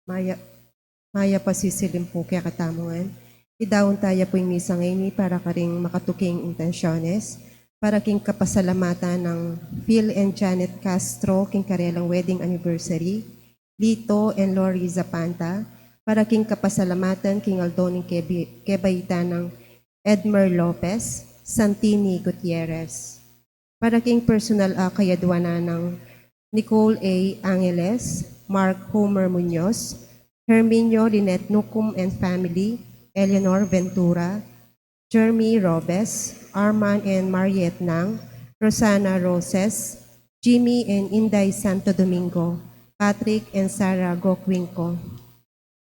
Maya, Maya pasisilim po kaya katamungan. Idawon tayo po yung misa ngayon para karing makatuking intensyones, para king kapasalamatan ng Phil and Janet Castro, king karelang wedding anniversary, Lito and Lori Zapanta, para king kapasalamatan king Aldoning Kebaita ng Edmer Lopez, Santini Gutierrez. Para king personal kayadwana ng Nicole A. Angeles, Mark Homer Munoz, Herminio Lynette Nucum and family, Eleanor Ventura, Jeremy Robes, Arman and Mariette Nang, Rosana Roses, Jimmy and Inday Santo Domingo, Patrick and Sarah Gokwinko.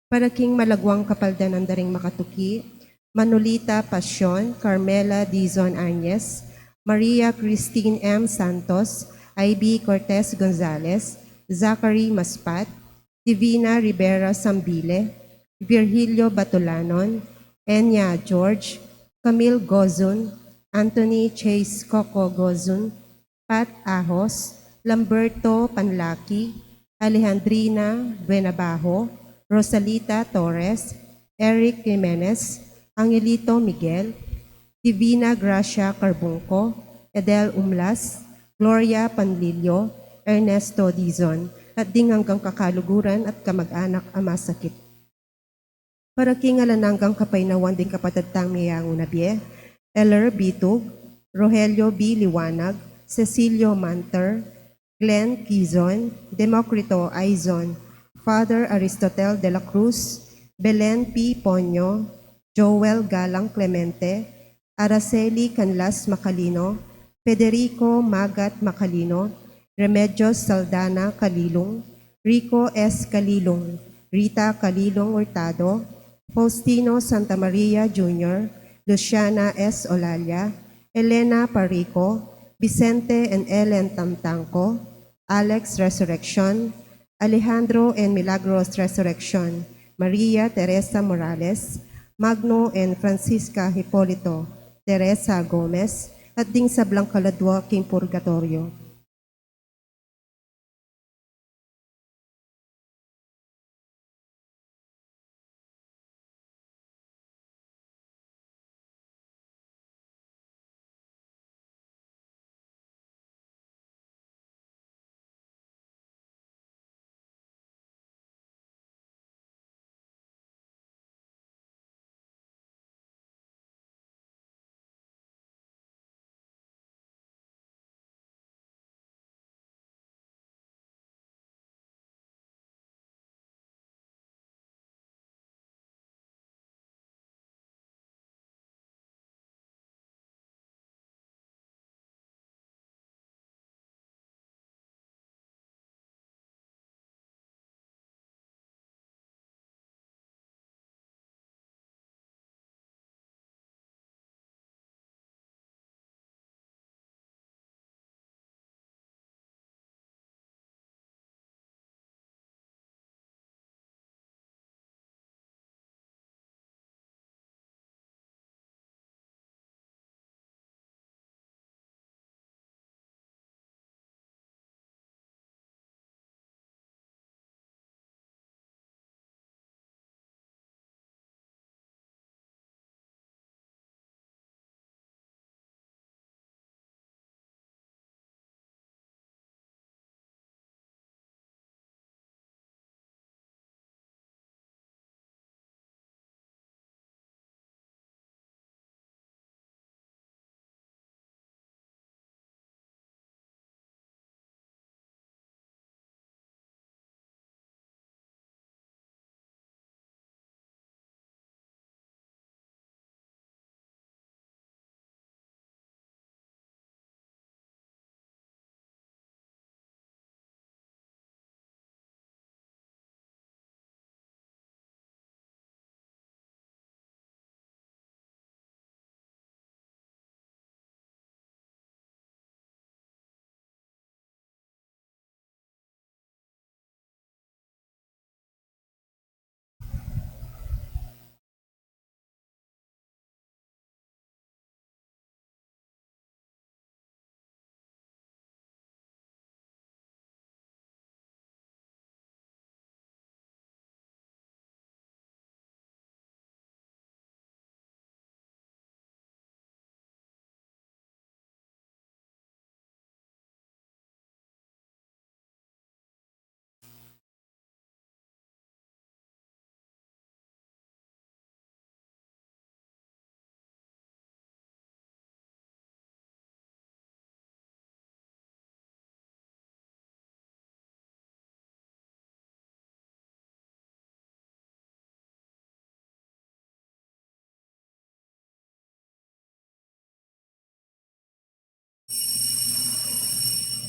Para king malagwang kapaldan ng daring makatuki, Manolita Pasyon, Carmela Dizon Agnes, Maria Christine M. Santos, I.B. Cortez Gonzalez, Zachary Maspat, Divina Rivera Sambile, Virgilio Batulanon, Enya George, Camille Gozun, Anthony Chase Coco Gozun, Pat Ahos, Lamberto Panlaki, Alejandrina Buenabajo, Rosalita Torres, Eric Jimenez, Angelito Miguel, Divina Gracia Carbunco, Edel Umlas, Gloria Panlilio, Ernesto Dizon, at ding hanggang kakaluguran at kamag-anak amasakit. Para kingalananggang kapainawan din kapatagtang miyang unabye, Eller Bitug, Rogelio B. Liwanag, Cecilio Manter, Glenn Quizon, Democrito Aizon, Father Aristotel de la Cruz, Belen P. Ponyo, Joel Galang Clemente, Araceli Canlas Macalino, Federico Magat Macalino, Remedios Saldana Calilong, Rico S. Calilong, Rita Calilong Hurtado, Faustino Santa Maria Jr., Luciana S. Olalia, Elena Parico, Vicente and Ellen Tamtangco, Alex Resurrection, Alejandro and Milagros Resurrection, Maria Teresa Morales, Magno and Francisca Hipolito, Teresa Gomez, at ding sa Blancaladwa King Purgatorio.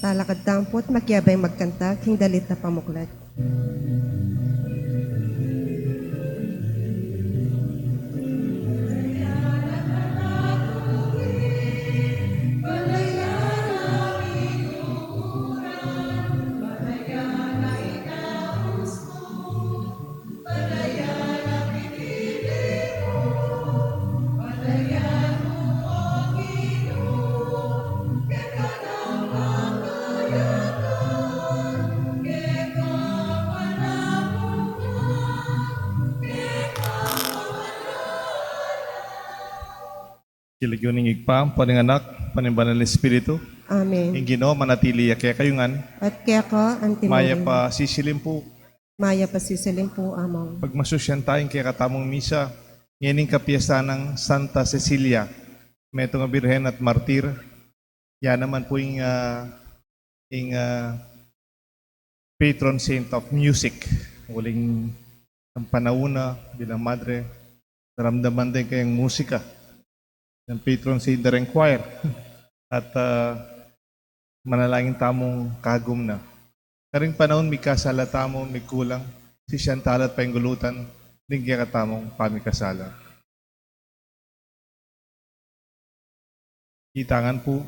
talakad tampot, makyabay magkanta, king dalit na pamuklat. Kiligyoning igpam, paninganak, panimbanal ng Espiritu. Amen. Ang Ginoo manatili kaya kayungan. At kaya ka, Maya antinurin. pa sisilim po. Maya pasisilim po amang. Pagmasusyan tayong kaya katamong misa. Ngayon kapiesta ng Santa Cecilia. Meto nga birhen at martir. Yan naman po yung patron saint of music. Uling ang panauna bilang madre. Naramdaman din kayong musika. Ng patron saint ng choir. At manalangin tamong kagum na. Karing panahon may kasala tamo, may kulang. Si Chantal at painggulutan, ningya katamong pamikasala. Itangan po,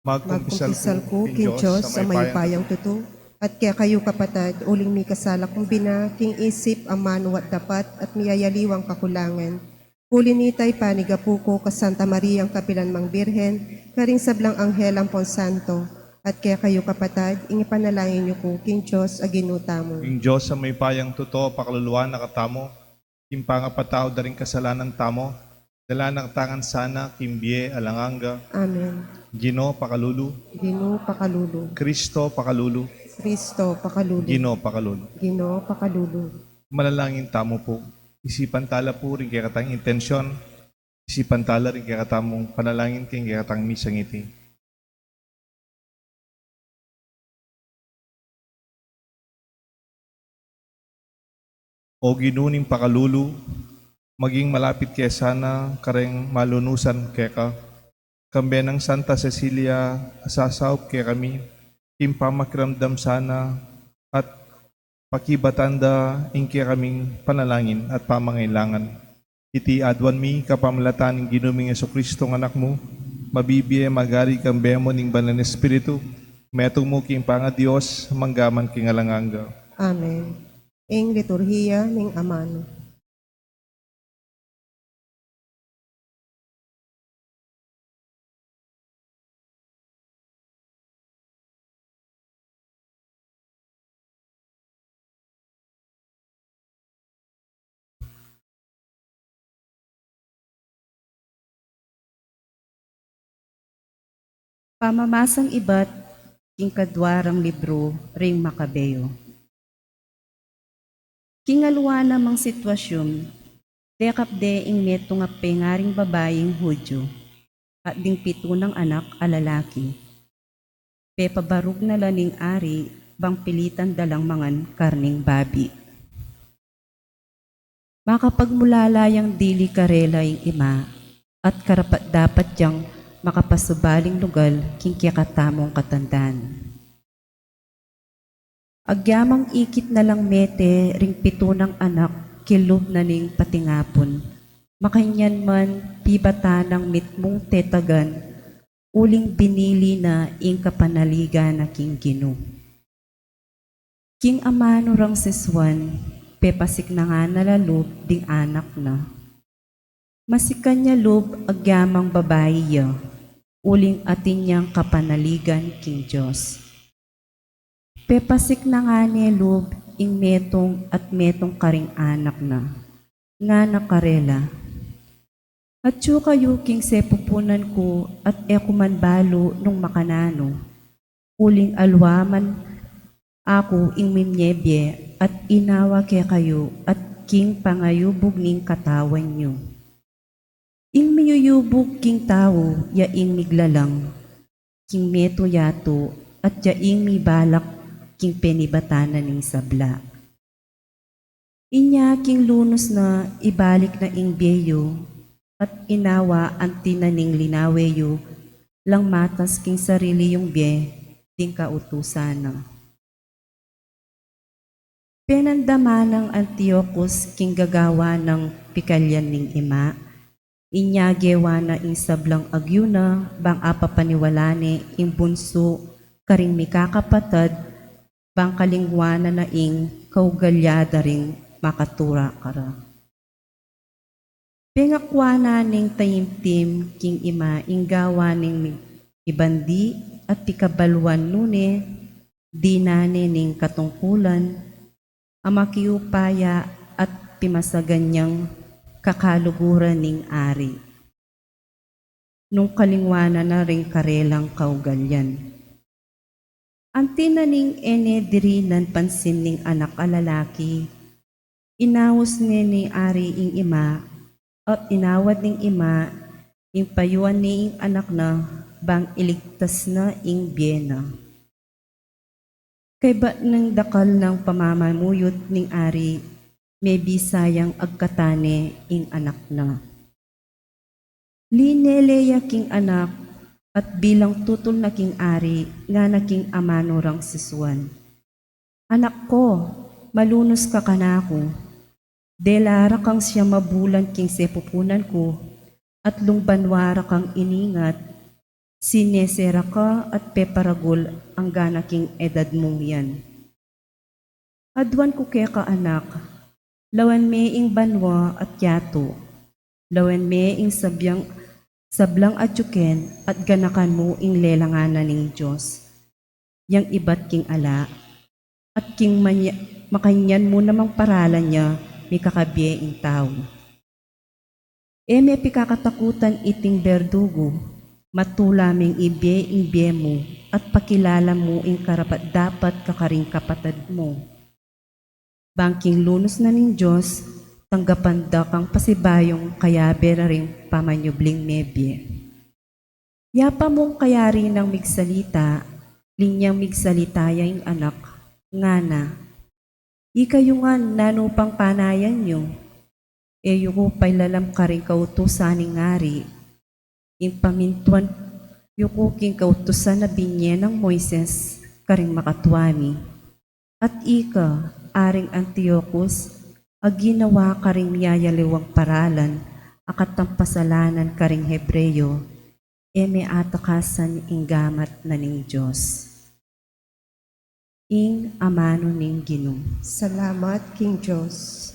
Magkumpisal ko, king Diyos, sa may payang tuto. At kaya kayo kapatad, uling may kasala kong bina, king isip, amano at dapat, at miyayaliwang kakulangan. Kulinitay panigapuko ka Santa Maria ang kapilan mang Birhen, karing sablang anghel ang Ponsanto. At kaya kayo kapatad, ingipanalangin niyo ko, king Diyos, aginuta mo. King Diyos sa may payang tuto, pakaluluan na katamo, kimpangapatao da rin kasalanan tamo, dala ng tangan sana, kimbie, alanganga, Amen. Gino, pakalulu, Gino pakalulu. Kristo, pakalulu, Kristo pakalulu. Gino, pakalulu. Gino pakalulu. Manalangin tamo po. Isipan tala po rin kaya katang intensyon. Isipan tala rin kaya katamong panalangin kaya katang misang iti. O ginuning pakalulu, maging malapit kaya sana kareng malunusan kaya ka. Kambe ng Santa Cecilia, asasawp kaya kami, impamakramdam sana at pakibatanda inki kaming panalangin at pamangailangan. Iti adwan mi kapamlatan ng ginuming Jesucristo ng anak mo, mabibiye magari kang bemo ning banal na Espiritu, metong mo king panga Diyos, manggaman king alanganga. Amen. Ing liturhiya ning amano. Pamamasang iba't king kadwarang libro ring Makabeo. Kingaluwa namang sitwasyon, dekapde ing neto nga pengaring babayeng Hudyo, at ding pito ng anak alalaki. Pepabarug na laning ari, bang pilitan dalang mangan karning babi. Makapagmulalayang dili karela ing ima, at karapat dapat diyang makapasubaling lugal king katamong katandaan. Agyamang ikit na lang mete ring pito ng anak kilob na ning patingapon. Makanyan man pibata ng mitmong tetagan, uling binili na ing kapanaligan na king Gino. King amano rang siswan, pepasik na nga nalalob ding anak na. Masikan niya lob agyamang babae ya, uling atin niyang kapanaligan king Diyos. Pepasik na nga ni lob ing metong at metong karing anak na, nga nakarela. At yu kayo king sepupunan ko at ekuman balo nung makanano, uling alwaman ako ing mimyebye at inawa kaya kayo at king pangayubog ning katawan nyo. Ing miyuyubog king tao, ya ing miglalang, king meto yato, at ya ing mibalak, king penibatanan ning sabla. Inya king lunos na ibalik na ing biyeyo, at inawa ang tinaning linaweyo, lang matas king sarili yung biye, ding kautusan. Penandama ng Antiochus king gagawa ng pikalyan ning ima, inyagewa na ing sablang agyuna, bang apapaniwalane ing bunso, karing mikakapatad, bang kalingwana na ing kaugalyada ring makatura kara. Pengakwana ning tayimtim king ima, ing gawa ning ibandi at pikabalwan nune, dinane ning katungkulan, amakiupaya at pimasaganyang kakaluguran ning ari. Nung kalingwana na ring karelang kaugalyan. Antina ning ene diri nan pansin ning anak alalaki, inawos ni ari ing ima, at inawad ning ima, ing payuan ni ing anak na, bang iligtas na ing biyena. Kay ba ng dakal ng pamamamuyot ning ari, may bisayang agkatane ing anak na. Lineleya king anak, at bilang tutol na king ari, nga naking amano rang siswan. Anak ko, malunos ka kanako, delara kang siya mabulan king sepupunan ko, at lungbanwara kang iningat, sinesera ka at peparagol ang ganaking edad mong yan. Adwan ko kaya ka anak, lawan me ing banwa at yato, lawan me ing sablang adyuken at ganakan mo ing lelanganan ng Diyos. Yang ibat king ala, at king makanyan mo namang paralan niya, may kakabye ing tao. E may pikakatakutan iting berdugo, matulaming ibye mo, at pakilala mo ing karapat dapat kakaring kapatid mo. Bangking lunos na ning Diyos, tanggapan da kang pasibayong kayabe na ring pamanyubling nebye. Yapa mong kayari ng migsalita, linyang migsalita yung anak, ngana. Ikayungan nanupang panayan nyo, e yuko pa'y lalam ka rin kautusan ng ngari, ing pamintuan yuko king kautusan na binye ng Moises, karing makatwami. At ika, aring Antiochus, aginawa karing miyayaliwang paralan, akatampasalanan karing Hebreyo, e may atakasan ing gamat na ning Diyos. Ing amano ning Ginoo. Salamat, King Diyos.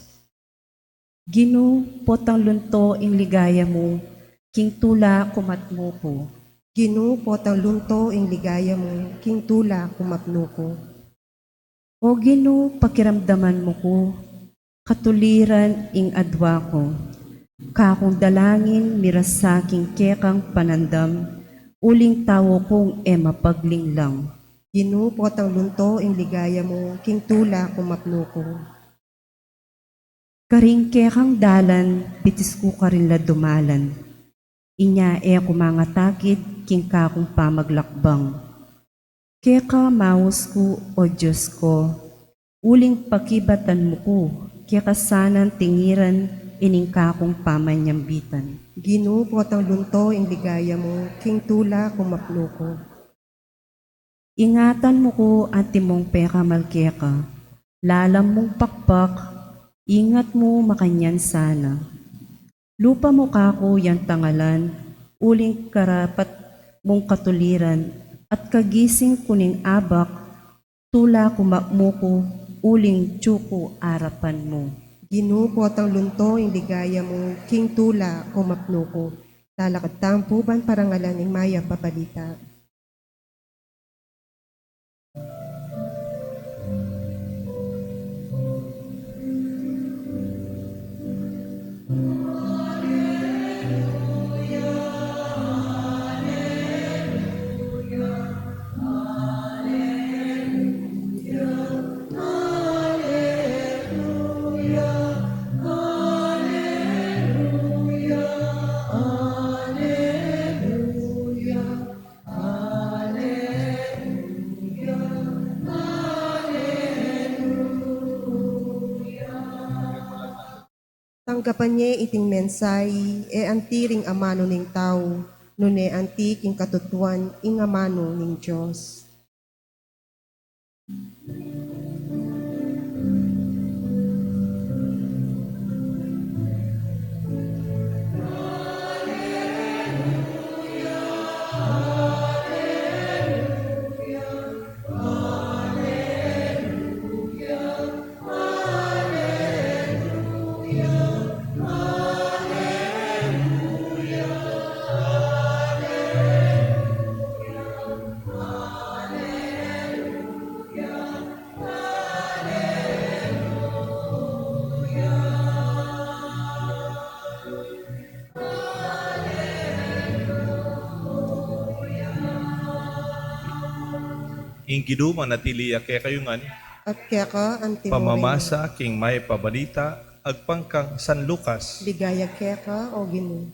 Ginoo, potang lunto ing ligaya mo, king tula kumat mo ko. Ginoo, potang lunto ing ligaya mo, king tula kumapno ko. O Ginoo, pakiramdaman mo ko, katuliran ing adwa ko. Kakong dalangin mirasaking kekang panandam, uling tawo kong mapagling lang. Ginoo, potang lunto ing ligaya mo, king tula kumapno ko. Karing kekang dalan, bitis ko karila dumalan. Inya kumangatakid, king kakong pamaglakbang. Keka maus ko, o Diyos ko, uling pakibatan mo ko, keka sanan tingiran, ining kakong pamanyambitan. Ginoo, potang lunto ing ligaya mo, king tula kumapno ko. Ingatan mo ko ang timong peka malkeka, lalam mong pakpak, ingat mo makanyan sana. Lupa mo kako yang tangalan, uling karapat mong katuliran, at kagising kuning abak, tula kumakmo ko, uling tsuko arapan mo. Ginoo, potang lunto ing ligaya mo, king tula kumapno ko. Talakad tampuban parangalan ing maya pabalita. Tanggapan niya iting mensay, e antiring amano ning tao, nune anti king katutuan ing amano ning Diyos. Ing giduma natiliya kaya kayungan, At kaya ka, antimorin. pamamasa king may pabalita, agpangkang San Lucas. Ligaya kaya ka, o Ginoo.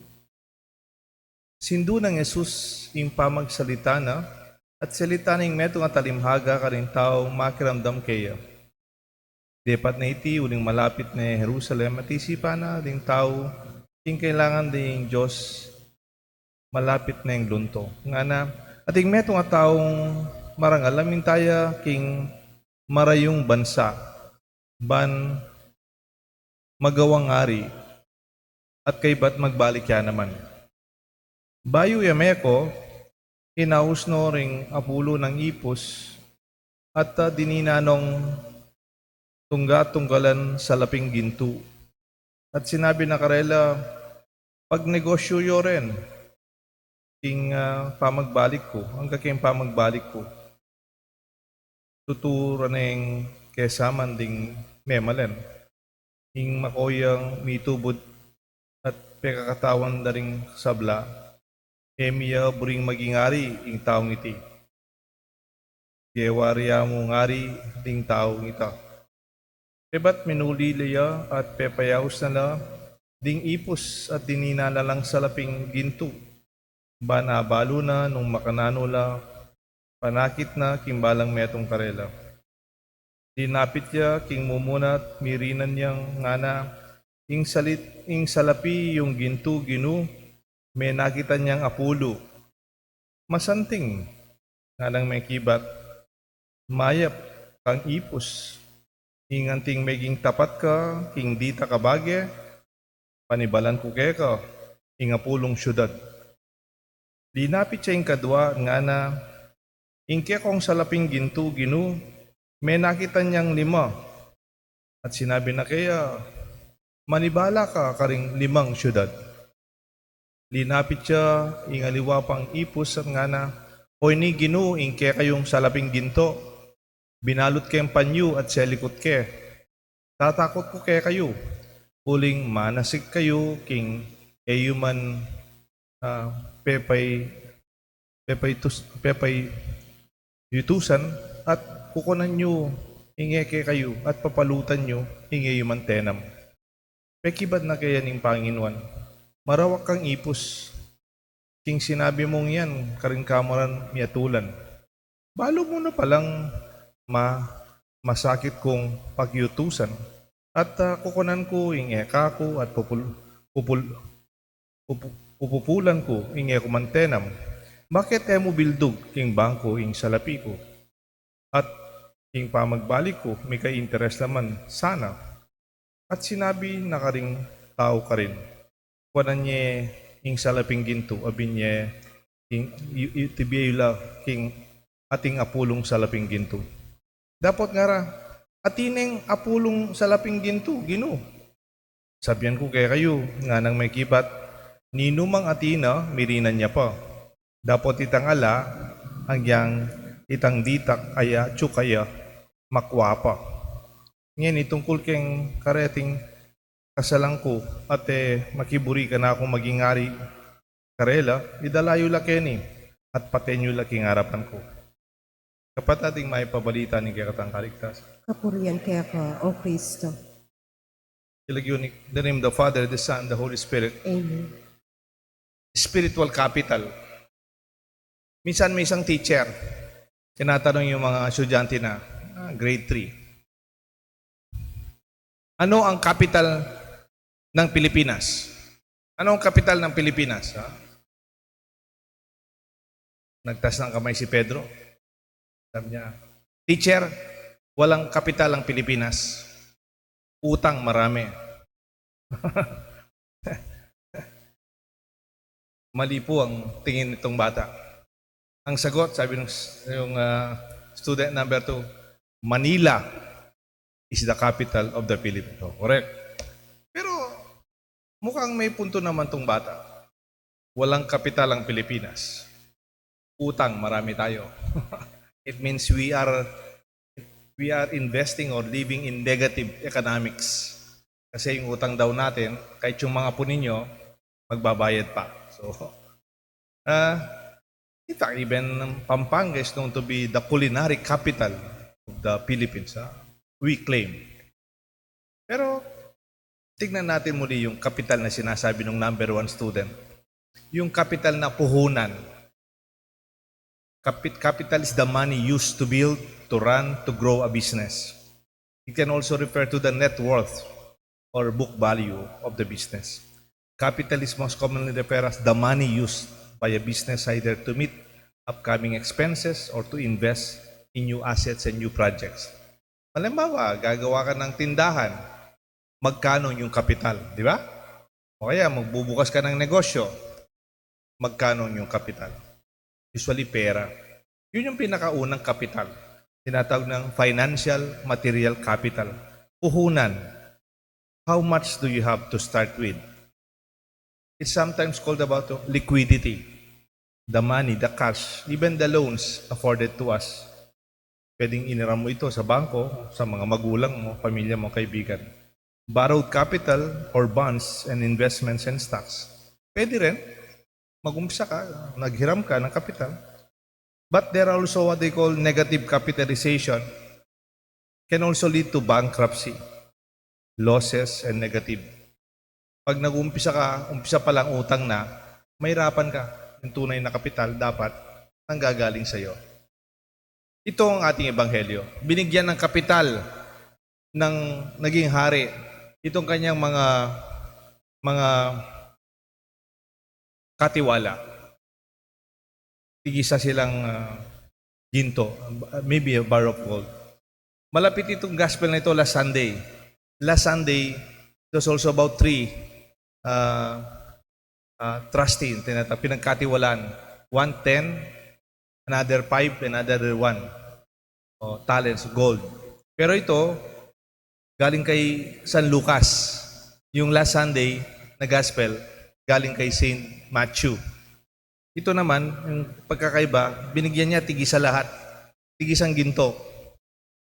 Sindu ng Jesus ing pamagsalita na, at salita ning meto nga talimhaga ka rin tao makiramdam kaya. Depat na iti, uling malapit na Jerusalem, at isipan na ding tao, king kailangan ding Diyos, malapit na yung lunto. Nga na, ating meto nga taong marangal, amin taya king marayong bansa, ban magawang ari, at kay ba't magbalik yan naman. Bayo yameko, inausno ring apulo ng ipos, at dininanong tungga-tunggalan sa laping ginto. At sinabi na karela, pag negosyo yo rin, king pamagbalik ko, hanggang kayong pamagbalik ko. Tutura na yung kesaman ding memalen. Ing makoyang mitubod at pekakatawan na ring sabla, emiya buring magingari ing taong iti. Yewarya mo ngari ding taong ita. Pebat minuli liya at pepayaus na la, ding ipos at dinina na lang sa laping ginto. Banabalo na nung makanano la, panakit na kimbalang metong karela. Dinapit ya king mumunat mirinan niyang ngana, ing salapi yung ginto ginu, may nakita niyang apulo. Masanting, nga nang may kibat, mayap kang ipos, inganting meging tapat ka, king dita kabage, panibalan ko kaya ka, ing apulong syudad. Dinapit siya ing kadwa, nga na, ingke kong salaping ginto ginu, may nakita niyang 5. At sinabi na kaya, manibala ka karing 5 syudad. Linapit siya, ingaliwa pang ipos at nga na, hoy ni ginu, ingke kayong salaping ginto, binalot kayong panyo at selikot ke. Tatakot ko kaya kayo, uling manasig kayo, king eyuman pepay yutusan at kukunan nyo ingeke kayo at papalutan nyo ingay mantenam. Pekibad na kaya ning Panginoon, marawak kang ipos, king sinabi mong yan, karing kamaran miatulan. Balo mo na palang masakit kong pagyutusan at kukunan ko ingeka ko at pupupulan ko ingay ko mantenam. Bakit mo bildog king bangko ing salapi ko? At king pamagbalik ko, may ka-interest naman sana. At sinabi na karing tao ka rin. Kuwanan niya ing salaping ginto, abin niya king itibiyela king ating apulong salaping ginto. Dapat nga ra, atineng apulong salaping ginto, gino. Sabihan ko kaya kayo, nga nang may kibat, ninumang atina, mirinan niya pa. Dapat itang ala, hanggang itang ditak aya tsukaya makwapa. Ngayon itungkol keng kareting kasalang ko at makiburi ka na akong maging ari karela, idalayo lakeni at patenyo laking harapan ko. Kapat ating may pabalita ni kakatang kaligtas. Kapurian kaya ka, o Kristo. Ilagyo ni the name of the Father, the Son, the Holy Spirit. Amen. Spiritual capital. Minsan may isang teacher, tinatanong yung mga estudyante na, grade 3. Ano ang capital ng Pilipinas? Ano ang capital ng Pilipinas? Ha? Nagtas ng kamay si Pedro. Sabi niya, Teacher, walang kapital ang Pilipinas. Utang marami. Mali po ang tingin nitong bata. Ang sagot, sabi ng student number 2, Manila is the capital of the Philippines. Oh, correct. Pero mukhang may punto naman tong bata. Walang kapital ang Pilipinas. Utang, marami tayo. It means we are investing or living in negative economics. Kasi yung utang daw natin, kahit yung mga po ninyo, magbabayad pa. So, in fact, even Pampanga is known to be the culinary capital of the Philippines. We claim. Pero, tignan natin muli yung capital na sinasabi ng number 1 student. Yung capital na puhunan. Capital is the money used to build, to run, to grow a business. It can also refer to the net worth or book value of the business. Capital is most commonly referred as the money used by a business either to meet upcoming expenses or to invest in new assets and new projects. Halimbawa, gagawa ka ng tindahan, magkano yung kapital, di ba? O kaya magbubukas ka ng negosyo, magkano yung kapital? Usually pera. Yun yung pinakaunang kapital. Tinatawag ng financial material capital. Puhunan. How much do you have to start with? It's sometimes called about liquidity. The money, the cash, even the loans afforded to us. Pwedeng iniram mo ito sa bangko, sa mga magulang mo, pamilya mo, kaibigan. Borrowed capital or bonds and investments and stocks. Pwede rin. Mag-umpisa ka, naghiram ka ng kapital. But there are also what they call negative capitalization. Can also lead to bankruptcy, losses, and negative. Pag nag-umpisa ka, umpisa pa lang utang na, mahirapan ka. Yung tunay na kapital dapat nanggagaling sa iyo. Ito ang ating ebanghelyo. Binigyan ng kapital ng naging hari. Itong kanyang mga katiwala. Tigisa silang ginto, maybe a bar of gold. Malapit itong gospel na ito last Sunday. Last Sunday, it was also about 3 trustee, pinagkatiwalaan. 110, another 5, another 1 talents, gold. Pero ito, galing kay San Lucas. Yung last Sunday na gospel, galing kay Saint Matthew. Ito naman, yung pagkakaiba, binigyan niya tigisa lahat. Tigisang ginto.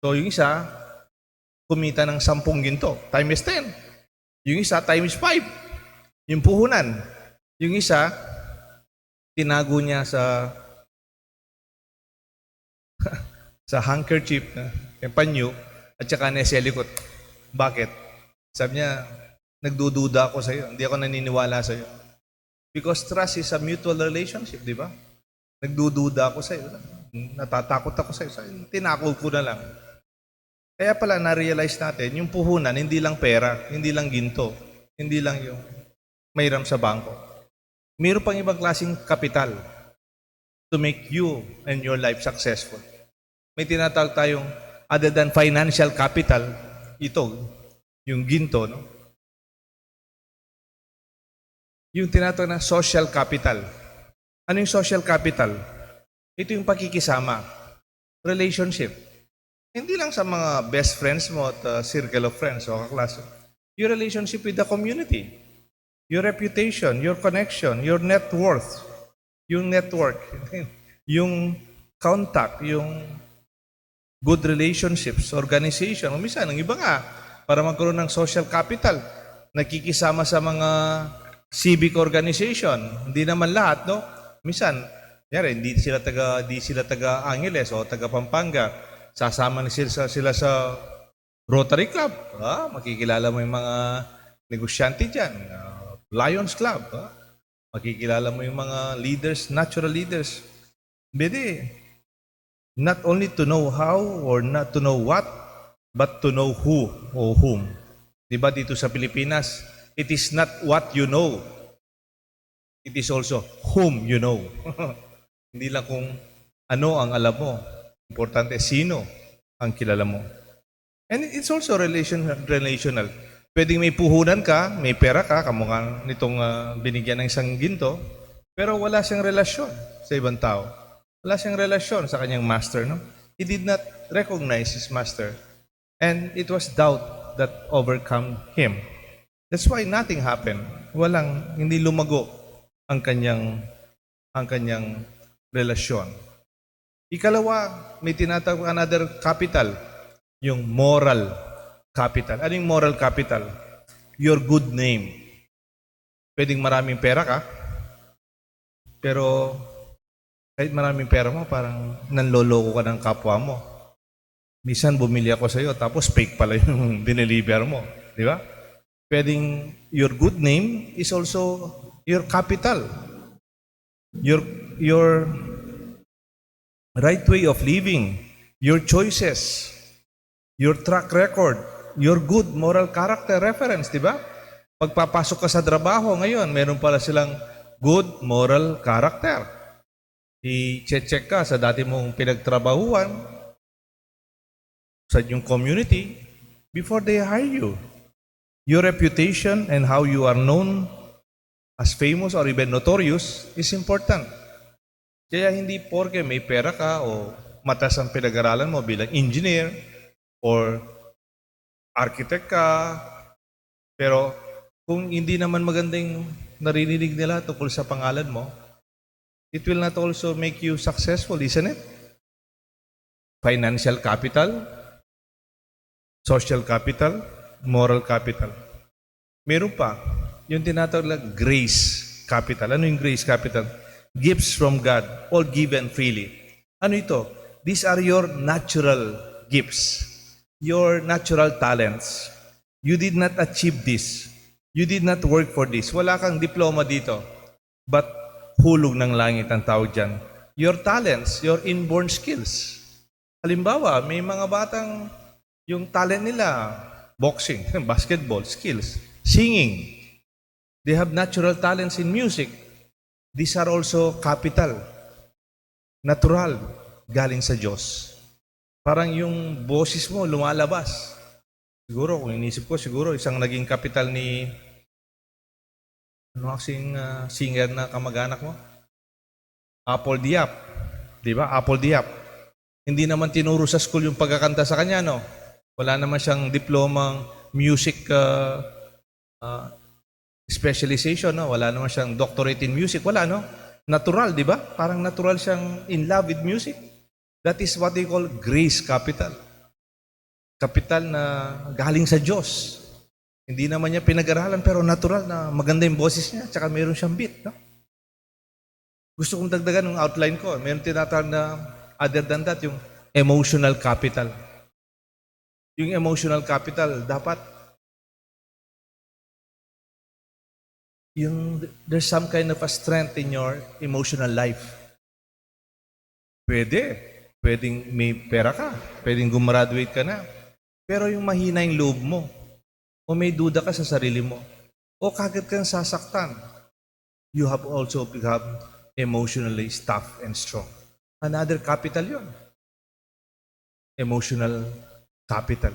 So yung isa, kumita ng 10 ginto. Times 10. Yung isa, times 5. Yung puhunan. Yung isa, tinago niya sa handkerchief, panyo, at saka neselikot. Bakit? Sabi niya, nagdududa ako sa iyo. Hindi ako naniniwala sa iyo. Because trust is a mutual relationship, di ba? Nagdududa ako sa iyo. Natatakot ako sa iyo. Tinako ko na lang. Kaya pala na-realize natin, yung puhunan, hindi lang pera, hindi lang ginto, hindi lang yung mayroon sa bangko. Mayroon pang ibang klaseng kapital to make you and your life successful. May tinatawag tayong other than financial capital, ito, yung ginto, no? Yung tinatawag na social capital. Ano yung social capital? Ito yung pakikisama, relationship. Hindi lang sa mga best friends mo at circle of friends o kaklase. Your relationship with the community, your reputation, your connection, your net worth, yung network, yung contact, yung good relationships, organization. Minsan, ang iba nga, para magkaroon ng social capital, nakikisama sa mga civic organization. Hindi naman lahat, no? Minsan, hindi sila taga Angeles o taga Pampanga. Sasama na sila sa Rotary Club. Makikilala mo yung mga negosyante dyan. Lions Club. Makikilala mo yung mga leaders, natural leaders. Bede, not only to know how or not to know what, but to know who or whom. Diba dito sa Pilipinas, it is not what you know. It is also whom you know. Hindi lang kung ano ang alam mo. Importante, sino ang kilala mo. And it's also relational. Pwedeng may puhunan ka, may pera ka, kamukha nitong binigyan ng isang ginto, pero wala siyang relasyon sa ibang tao. Wala siyang relasyon sa kanyang master. No? He did not recognize his master. And it was doubt that overcome him. That's why nothing happened. Hindi lumago ang kanyang relasyon. Ikalawa, may tinatawag another capital, yung moral capital. Ano yung moral capital? Your good name. Pwedeng maraming pera ka, pero kahit maraming pera mo, parang nanloloko ka ng kapwa mo. Minsan bumili ako sa iyo, tapos fake pala yung dineliver mo. Di ba? Pwedeng your good name is also your capital. Your right way of living, your choices, your track record, your good moral character reference, di ba? Pagpapasok ka sa trabaho ngayon, meron pala silang good moral character. I-check ka sa dati mong pinagtrabahuan sa inyong community before they hire you. Your reputation and how you are known as famous or even notorious is important. Kaya hindi porke may pera ka o matas ang pinag-aralan mo bilang engineer or architect ka, pero kung hindi naman magandang naririnig nila tungkol sa pangalan mo, it will not also make you successful, isn't it? Financial capital, social capital, moral capital. Meron pa, yung tinatawag na grace capital. Ano yung grace capital? Gifts from God, all given freely. Ano ito? These are your natural gifts, your natural talents. You did not achieve this. You did not work for this. Wala kang diploma dito. But hulog ng langit ang tawag dyan. Your talents, your inborn skills. Halimbawa, may mga batang yung talent nila, boxing, basketball, skills, singing. They have natural talents in music. These are also capital. Natural. Galing sa Diyos. Parang yung boses mo lumalabas. Siguro, kung inisip ko, siguro isang naging capital ni ano kasing singer na kamag-anak mo? Apple Diap. Di ba? Apple Diap. Hindi naman tinuro sa school yung pagkakanta sa kanya, no? Wala naman siyang diplomang music specialization, no? Wala naman siyang doctorate in music. Wala, no? Natural, di ba? Parang natural siyang in love with music. That is what they call grace capital. Kapital na galing sa Diyos. Hindi naman niya pinag-aralan, pero natural na maganda yung boses niya, tsaka mayroon siyang beat, no? Gusto kong dagdagan ng outline ko. Mayroon tinatawag na, other than that, yung emotional capital. Yung emotional capital, dapat there's some kind of a strength in your emotional life. Pwedeng may pera ka, pwedeng gumraduate ka na, pero yung mahina yung loob mo, o may duda ka sa sarili mo, o kagad kang sasaktan, you have also become emotionally tough and strong. Another capital yun. Emotional capital.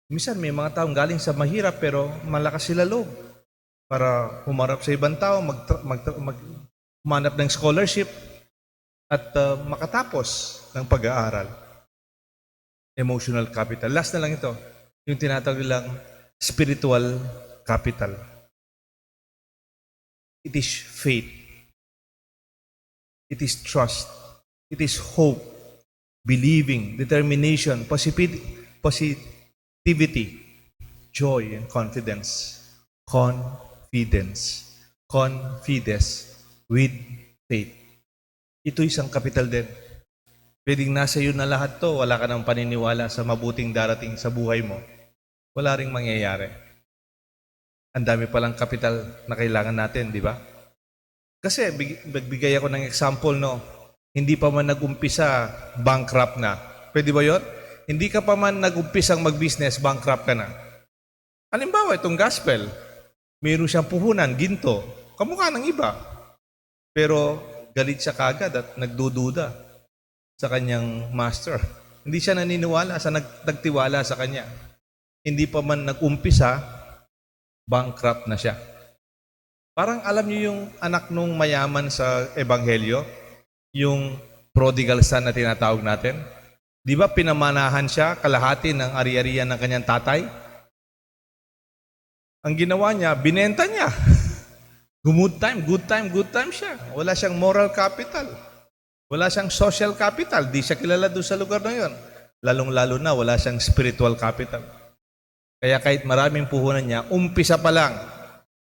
Minsan may mga taong galing sa mahirap pero malakas sila loob para humarap sa ibang tao, humanap ng scholarship at makatapos ng pag-aaral. Emotional capital. Last na lang ito, yung tinatawag nilang spiritual capital. It is faith. It is trust. It is hope, believing, determination, positivity, joy, and confidence. Confides with faith. Ito isang kapital din. Pwedeng nasa iyo na lahat to, wala ka nang paniniwala sa mabuting darating sa buhay mo. Wala ring mangyayari. Ang dami palang kapital na kailangan natin, di ba? Kasi magbigay ako ng example, no? Hindi pa man nag-umpisa, bankrupt na. Pwede ba yun? Hindi ka pa man nag-umpisang mag-business, bankrupt ka na. Halimbawa, itong gospel, mayroon siyang puhunan, ginto, kamukha ng iba. Pero galit siya kagad at nagdududa sa kanyang master. Hindi siya naniniwala sa nagtiwala sa kanya. Hindi pa man nag-umpisa, bankrupt na siya. Parang alam niyo yung anak nung mayaman sa Ebanghelyo, yung prodigal son na tinatawag natin. Di ba pinamanahan siya kalahati ng ari-arian ng kanyang tatay? Ang ginawa niya, binenta niya. Good time siya. Wala siyang moral capital. Wala siyang social capital. Di siya kilala doon sa lugar na yun. Lalong-lalo na, wala siyang spiritual capital. Kaya kahit maraming puhunan niya, umpisa pa lang.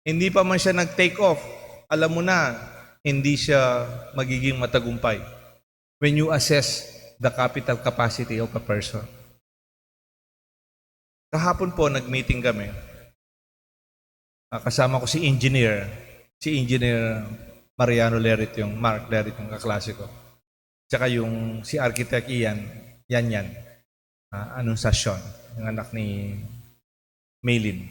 Hindi pa man siya nag-take off. Alam mo na, hindi siya magiging matagumpay. When you assess the capital capacity of a person. Kahapon po, nag-meeting kami. Kasama ko si Engineer Mariano Lerit, yung Mark Lerit, yung kaklase ko. Tsaka yung si Architect Ian, yan. Anunciacion, yung anak ni Maylin.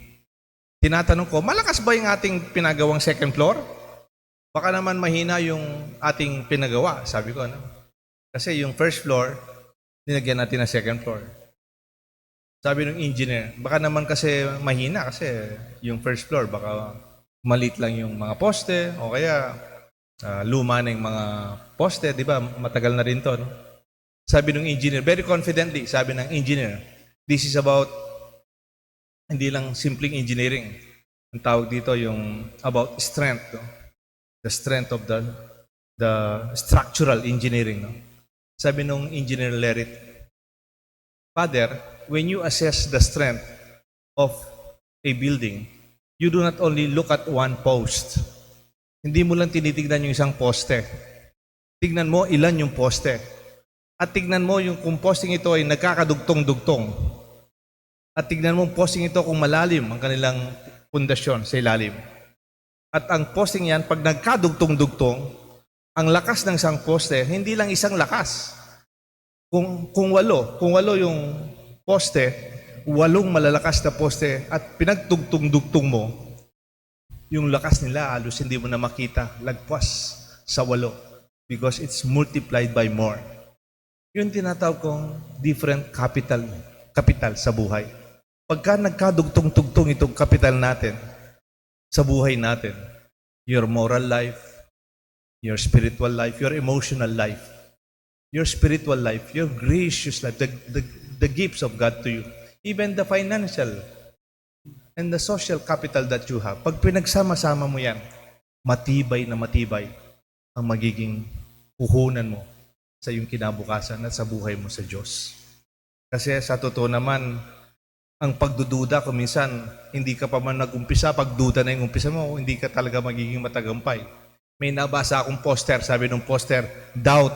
Tinatanong ko, malakas ba yung ating pinagawang second floor? Baka naman mahina yung ating pinagawa, sabi ko. Ano? Kasi yung first floor, dinagyan natin na second floor. Sabi ng engineer, baka naman kasi mahina kasi yung first floor, baka maliit lang yung mga poste o kaya luma na yung mga poste, di ba? Matagal na rin to. No? Sabi ng engineer, very confidently, sabi ng engineer, this is about, hindi lang simpleng engineering. Ang tawag dito yung about strength. No? The strength of the structural engineering. No? Sabi ng engineer Lerit, Father, when you assess the strength of a building, you do not only look at one post. Hindi mo lang tinitignan yung isang poste. Tignan mo ilan yung poste. At tignan mo yung kung posting ito ay nagkakadugtong-dugtong. At tignan mo posting ito kung malalim ang kanilang pundasyon sa ilalim. At ang posting yan, pag nagkadugtong-dugtong, ang lakas ng isang poste, hindi lang isang lakas. Kung walo yung poste, 8 malalakas na poste at pinagtugtong-dugtong mo, yung lakas nila halos hindi mo na makita, lagpas sa 8 because it's multiplied by more. Yun tinatawag kong different capital sa buhay. Pagka nagkadugtong-tugtong itong capital natin sa buhay natin, your moral life, your spiritual life, your emotional life, your spiritual life, your gracious life, the gifts of God to you, even the financial and the social capital that you have, pag pinagsama-sama mo yan, matibay na matibay ang magiging puhunan mo sa iyong kinabukasan at sa buhay mo sa Diyos. Kasi sa totoo naman, ang pagdududa kung minsan, hindi ka pa man nag-umpisa, pagduda na yung umpisa mo, hindi ka talaga magiging matagumpay. May nabasa akong poster, sabi ng poster, doubt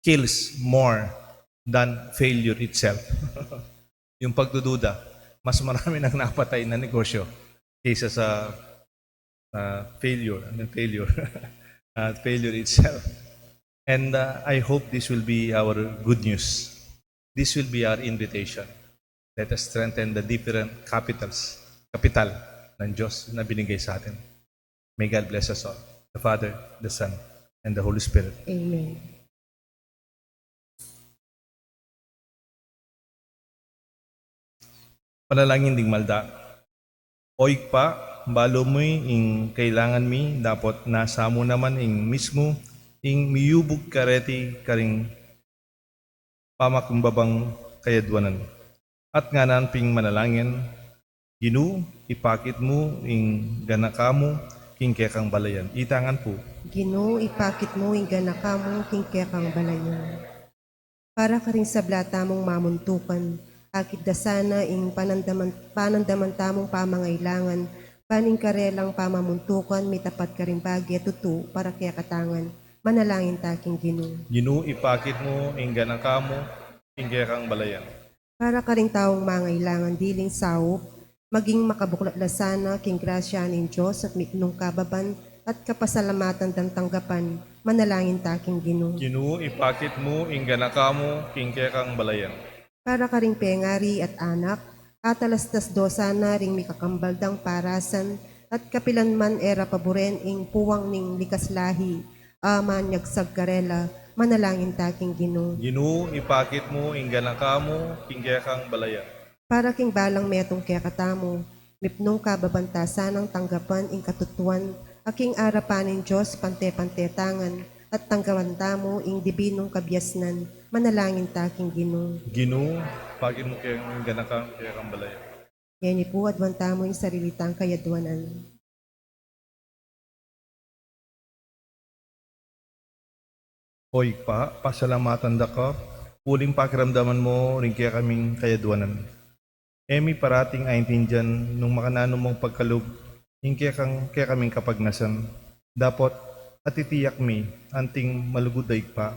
kills more than failure itself. Yung pagdududa, mas marami nang napatay na negosyo kaysa sa failure failure itself. And I hope this will be our good news. This will be our invitation. Let us strengthen the different capital ng Diyos na binigay sa atin. May God bless us all. The Father, the Son, and the Holy Spirit. Amen. Panalangin ding malda. Oik pa, balo mo'y ing kailangan mi, dapat nasa mo naman ing mismo, ing miyubog kareti karing pamakumbabang kayadwanan. At nga ping manalangin, Ginu, ipakit mo ing ganakamo, king kekang balayan. Itangan po. Ginoo, ipakit mo ing ganakamo king kekang balayan. Para ka rin sa blata mong mamuntukan, akit dasana ing panandaman tamong pamangailangan, paning karelang pamamuntukan, mitapat ka rin bagya tutu para kaya katangan, manalangin taking Ginoo. Ginu, ipakit mo ing ganakamo, king kekang balayan. Para ka rin taong mangailangan diling sawop, maging makabuklat sana king grasya ng Diyos at mitnong kababan at kapasalamatan ng tanggapan, manalangin taking Ginoo. Ginu, ipakit mo ing ganakamo, king kekang balayan. Para ka ring pengari at anak, atalastas dosa na ring mikakambaldang parasan, at kapilanman era paboren ing puwang ning likas lahi, aman yagsag karela, manalangin taking Ginoo. Ginoo, ipakit mo, ingganang kamo, kinggekang balaya. Para king balang metong kaya katamo, mipnong kababantasan ng tanggapan ing katutuan, aking arapanin Diyos pante-pante tangan, at tanggawan tamo ing dibinong kabyasnan, manalangin taking Ginoo. Ginoo, ipakit mo kayang ingganang kamo, kinggekang balaya. Yan po adwan tamo ing sarilitang kayadwanan. Hoy pa, pasalamatan da ka, uling pakiramdaman mo, rin kaya kaming kayadwanan. Emi parating aintindihan nung makanano mong pagkalug, kaya kaming kapagnasan. Dapat at itiyak mi, anting maluguday pa,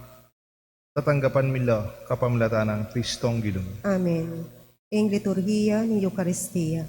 tatanggapan mila kapamlatan ng Kristong Ginoo. Amen. Ing liturhiya ni Eucharistia.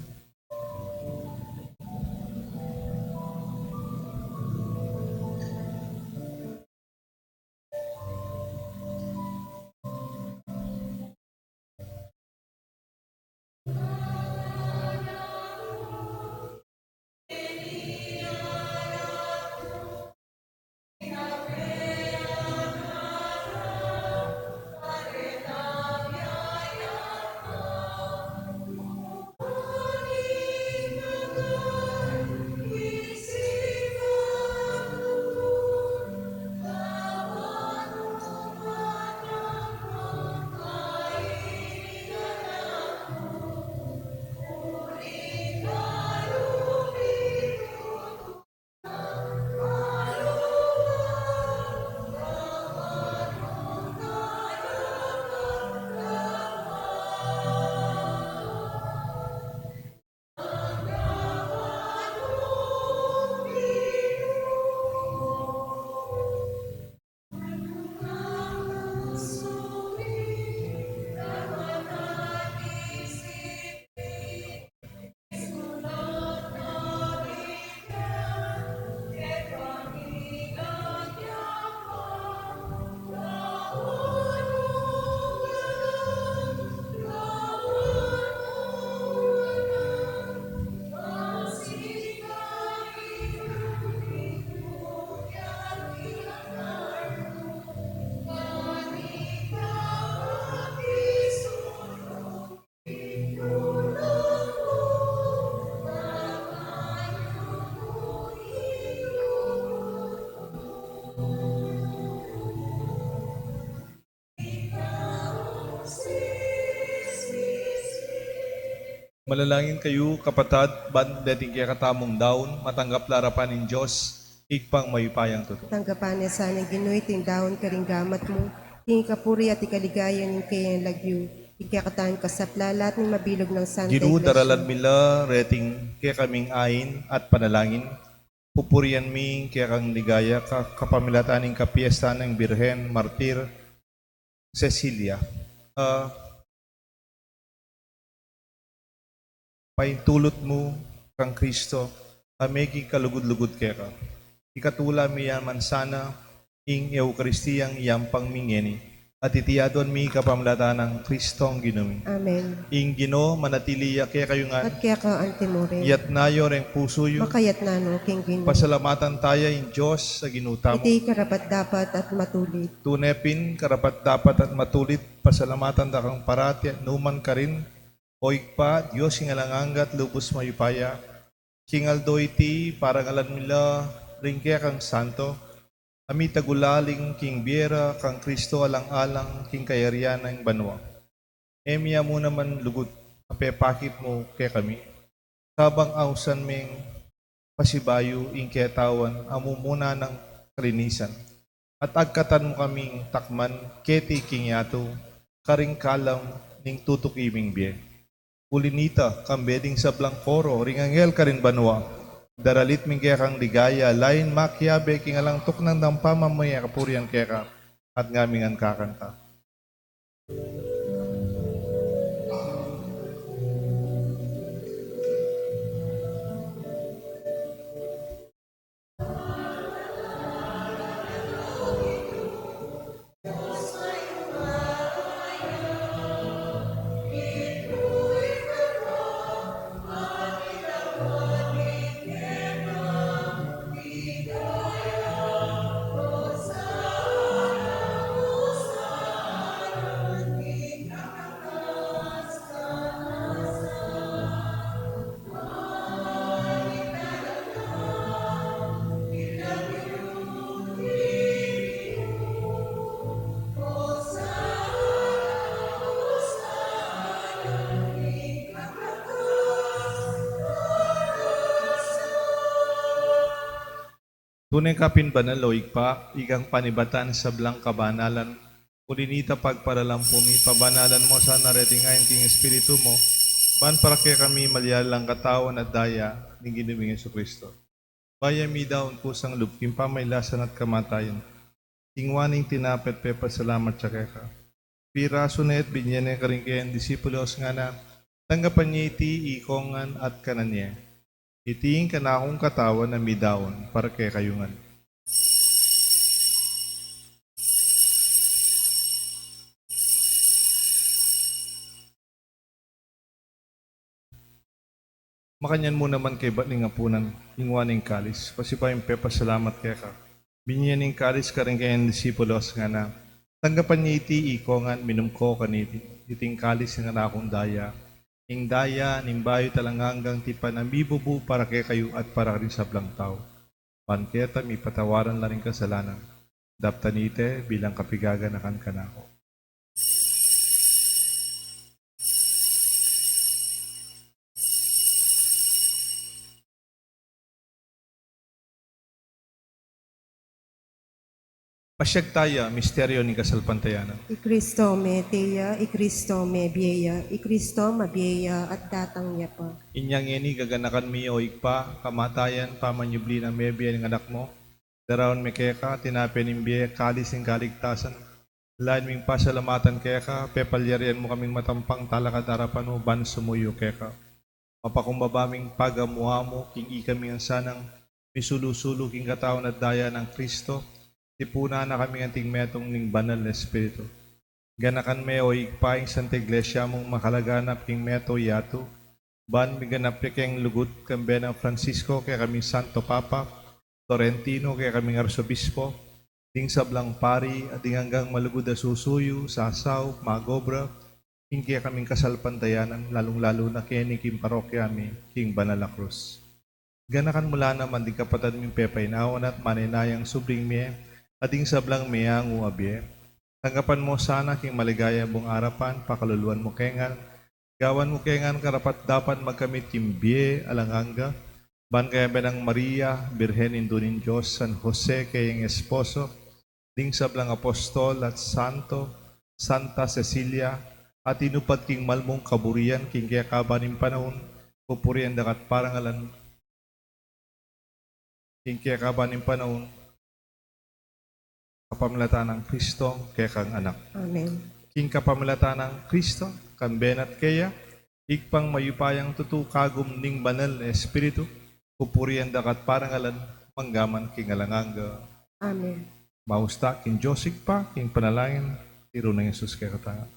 Malalangin kayo, kapatad, ban dating kaya katamong daon, matanggap larapan ng Diyos, ikpang mayupayang totoo. Tanggapan niya sana Ginoo'y tindahon karing gamat mo, tingi kapuri at ikaligayan ng kayang lagyo, ikakatahan ka sa plalat ng mabilog ng Santa Ginoo, Iglesia. daralan mila, reting kaya kaming ayin at panalangin, pupurian mi kaya kang ligaya, kapamilataning kapiesta ng Birhen, Martir, Cecilia. Paintulot mo kang Kristo, amegi kalugod-lugod kaya ka. Ikatula mi yaman sana, ing Eukaristiyang yampang mingeni, at itiyadon mi kapamlatan ng Kristong Ginoo. Amen. Ing Ginoo, manatiliya kaya kayo nga, At kaya ka antimore, yat nayo reng puso yu, makayat na no king Ginoo. pasalamatan tayo in Diyos sa ginutamo. Iti karapat dapat at matulit. Tunepin, karapat dapat at matulit, pasalamatan da kang parati at numan ka rin. Oig pa, Diyos hingalanganggat, lubos mayupaya. Kingaldo iti, parang alam nila, ring kaya kang santo. Ami tagulaling, king biera, kang Kristo alang-alang, king kayarian ng banwa. Emya mo naman lugod, apepakit mo kaya kami. Sabang ausan ming pasibayo, ing ketawan, amumuna ng kalinisan. At agkatan mo kaming takman, keti king yato, karing kalam, ning tutok iming biye. Ulinita, kambeding sa blangkoro, ringangel ka rin banwa. Daralit ming kaya kang ligaya, lain makyabe, kingalang tuk ng dampamamaya kapurian kaya ka, at ngamingan kakanta. Tunay kapin banal o ikpa, ikang panibatan sa blang kabanalan, kulinita pagparalampumi, pabanalan mo sa naretingayin ting Espiritu mo, ban para kaya kami malyalang katawan at daya ng ginuming Yesu Kristo. Bayami daon kusang lupking pamaylasan at kamatayan, tingwaning tinapet pepa salamat sa keka. Piraso na et binyene karing kayan disipulos nga na, tanggapan niya iti ikongan at kananya. Itiin ka na akong katawan na midaon para kay kayungan. Makanyan mo naman kay ba't nga punan, ingwaning kalis, pasipayung pepa salamat kaya ka. Binyaning kalis ka rin kayan disipulos nga na, tanggapan niya iti ikongan, minumko kaniti, iting kalis nga na akong daya. Ing daya, nimbayo talanganggang tipa na mibubu para kay kayo at para rin sa blang tao. Panketa, may patawaran na rin kasalanan. Daptanite bilang kapigaganakan ka na ako. Masyag taya, misteryo ni kasalpantayanan. I Kristo me teya, I Kristo me biyeya, I Kristo mabiyeya at datang niya pa. Inyang ini gaganakan mi o ikpa, kamatayan, pamanyubli ng mebiya ng anak mo. Daraon mi keka, tinapin imbiye, kalis ng kaligtasan. Lain ming pasalamatan keka, pepalyarian mo kaming matampang talakad harapan mo, ban sumuyo keka. Mapakumbabaming pagamuha mo, king ikami ang sanang, misulusulo king katawan at daya ng Kristo, tipuna na kami ang tingmetong ning banal na Espiritu. Ganakan me o ikpaing Santa Iglesia mong makalaganap king meto yato, ban miganap keng lugut kambe ng Francisco kaya kaming Santo Papa, Torrentino kaya kaming Arsobispo, ting sablang pari at ting hanggang malugod na susuyo, sasaw, magobra, king kaya kaming kasalpantayanan, lalong-lalo na kini king parokya mi, king Banal na Cruz. Ganakan mula naman di kapatad ming pepay naon at maninayang subring miye, ading sablang miyang uabye. Tanggapan mo sana king maligaya buong arapan, pakaluluan mo kengan, gawan mo kengan karapat dapat magkamit kimbie alanganga, ban kaya benang Maria, Birhen Indunin Diyos, San Jose kayang esposo, ding sablang apostol at santo, Santa Cecilia, at inupad king malmong kaburian king kaya kabaning panahon, pupurian dakat parangalan, king kaya kabaning panahon, kapamilata ng Kristo kaya kang anak. Amen. King kapamilata ng Kristo, kambenat kaya, ikpang mayupayang tutukagum ning banal na Espiritu, pupurian dakat parangalan, manggaman king alanganga. Amen. Mausta king Josik pa, king panalangin, tiro ng Jesus kaya katanga.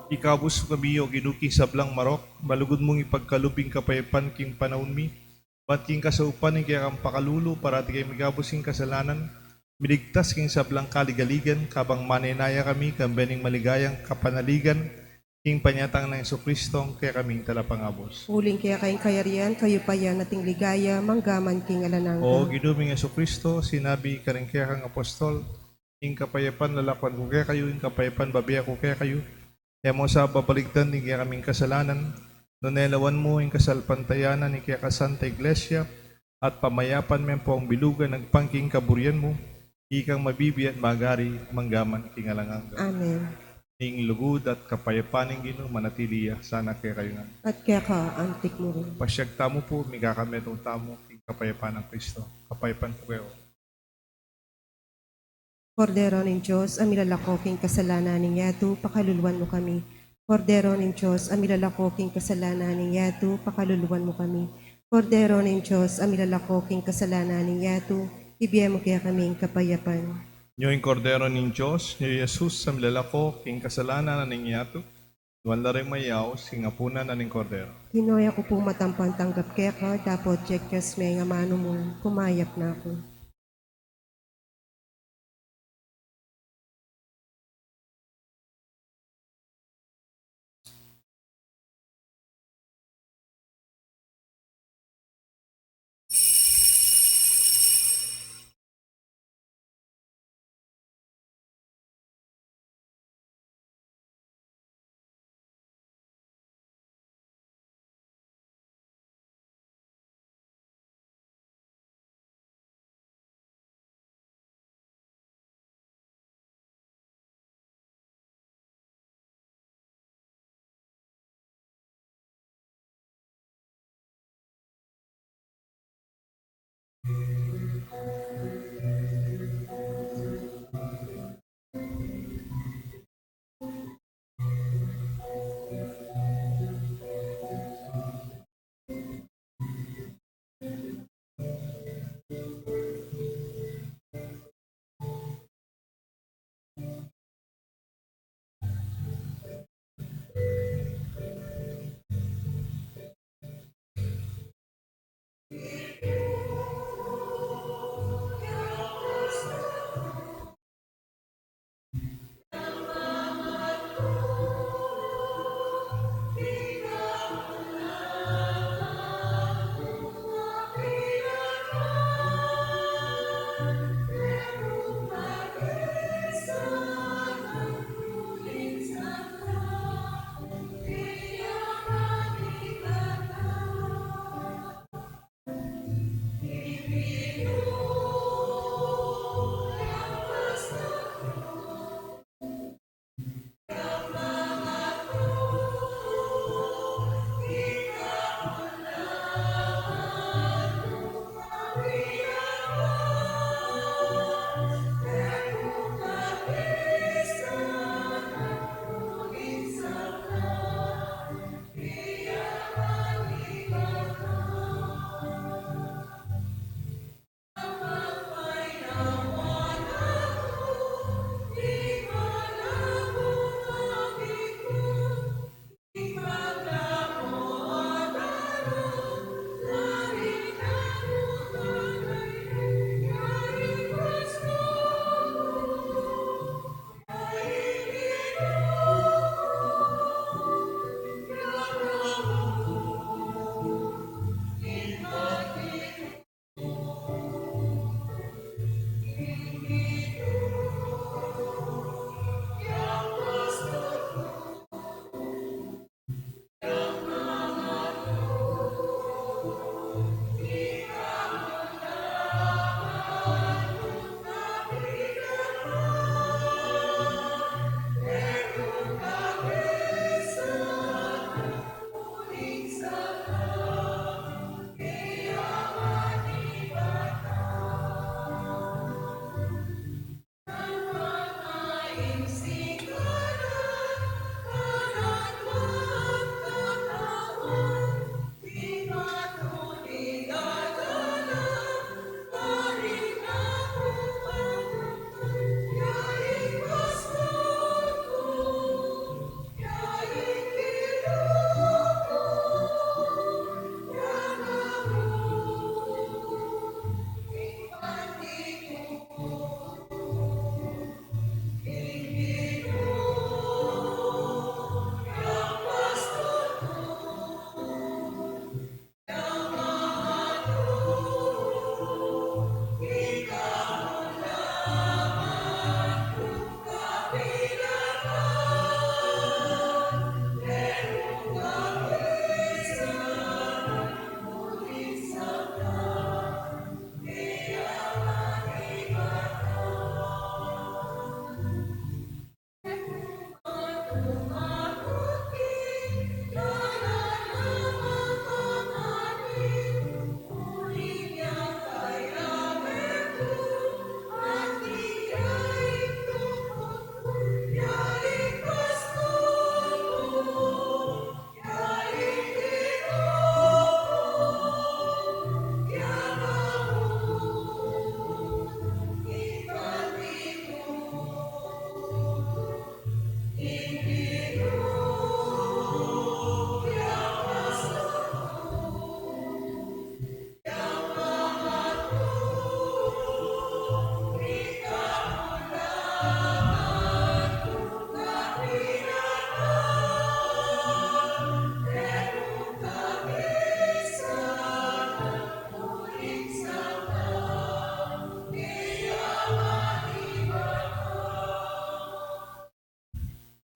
Ikabus kami o ginuking sablang marok, malugod mong ipagkalubing kapayapan king panahon mi, bat king kasaupan ni kaya kang pakalulu para ti kay migabus king kasalanan, miligtas king sablang kaligaligan, kabang maninaya kami, kambening maligayang kapanaligan, king panyatang ng Kristo kaya kaming talapangabos. Uling kaya kayong kayarian, kayo pa yan nating ligaya, manggaman king alanang O ginuming Kristo, sinabi ka rin kaya kang apostol, king kapayapan lalakwan ko kaya kayo, king kapayapan babiya ko kaya kayo, kaya mo sa babaligtan ni kaya kaming kasalanan, nunelawan mo yung kasalpantayanan ni kaya kasanta iglesia, at pamayapan men po ang bilugan nagpangking kaburian mo, ikang mabibi at magari manggaman king alangang. Amen. Ning lugod at kapayapan ng Ginoo manatiliya sana kaya kayo nga. At kaya ka, antik mo rin. Pasyag tamo po, migakametong tamo king kapayapan ng Kristo. Kapayapan po kayo. Kordero ng Diyos, ang milalakoking kasalanan ng yato, pakaluluwan mo kami. Kordero ng Diyos, ang milalakoking kasalanan ng yato, pakaluluwan mo kami. Kordero ng Diyos, ang milalakoking kasalanan ng yato, ibigay mo kaya kaming kapayapan. Nyo'ing kordero ng Diyos, nyo Jesus sa milalako, king kasalanan na ningyato, duwan na rin mayaw, singapunan na ning kordero. Hinoy ako po matampang tanggap kaya ka, dapat checkers may nga mano mo, pumayap na ako.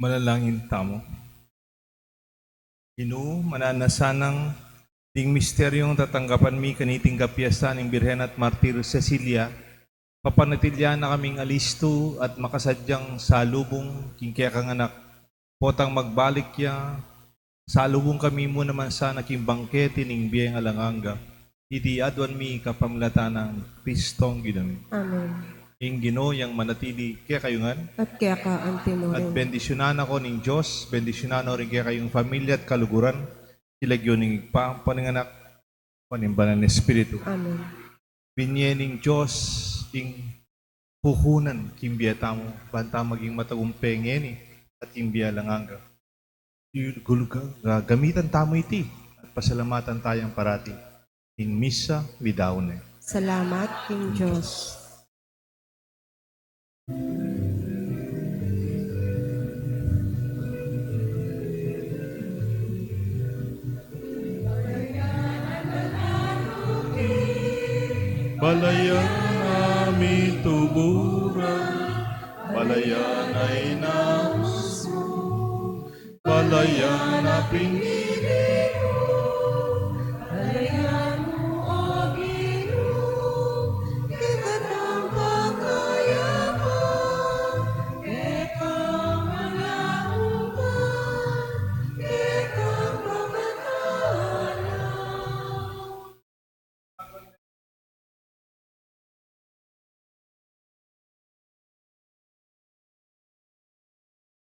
Manalangin tamo. Ginoo, mananasanang ding misteryong tatanggapan mi kaniting kapiyasan ng Birhen at Martir Cecilia, papanatilya na kaming alisto at makasadyang salubong kingkaya kang anak. Potang magbalik ya, salubong kami mo naman sa naking bangkete ning biyeng alanganga. Iti adwan mi kapamlatan ng Kristong ginami. Amen. Ing Ginoo yang manatili kaya kayungan. At kaya ka ang At tinuring. bendisyonan ako ning Diyos, bendisyonan ako rin kaya kayong pamilya at kaluguran, ilagyo ning paninganak, panimbanan ng Espiritu. Amen. Binyening Diyos, ing puhunan, kimbiyata mo, banta maging matagumpeng yeni, at kimbiya langanga. Gamitan tamo iti, at pasalamatan tayong parati. Ing misa, widawne. Salamat, King Diyos. Balayan namin tuburan, balayan ay naus mo, balayan na pingi